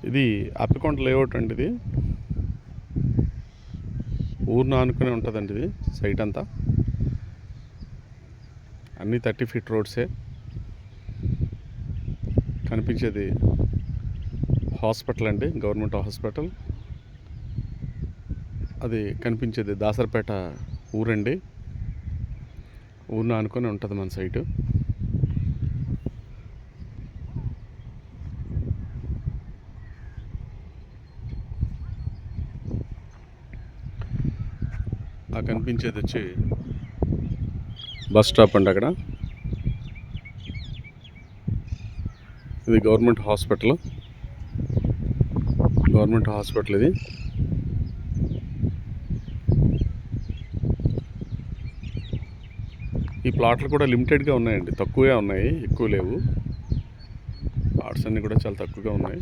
ఇది అప్పికొండ లేఅవుట్ అండి. ఇది ఊరిని ఆనుకునే ఉంటుందండి. ఇది సైట్ అంతా అన్నీ 30 ఫీట్ రోడ్సే. కనిపించేది హాస్పిటల్ అండి, గవర్నమెంట్ హాస్పిటల్. అది కనిపించేది దాసరపేట ఊరండి. ఊరిని ఆనుకొని ఉంటుంది మన సైటు. ఆ కనిపించేది వచ్చి బస్ స్టాప్ అండి. అక్కడ ఇది గవర్నమెంట్ హాస్పిటల్. ఇది ఈ ప్లాట్లు కూడా లిమిటెడ్గా ఉన్నాయండి, తక్కువే ఉన్నాయి, ఎక్కువ లేవు. ప్లాట్స్ అన్నీ కూడా చాలా తక్కువగా ఉన్నాయి.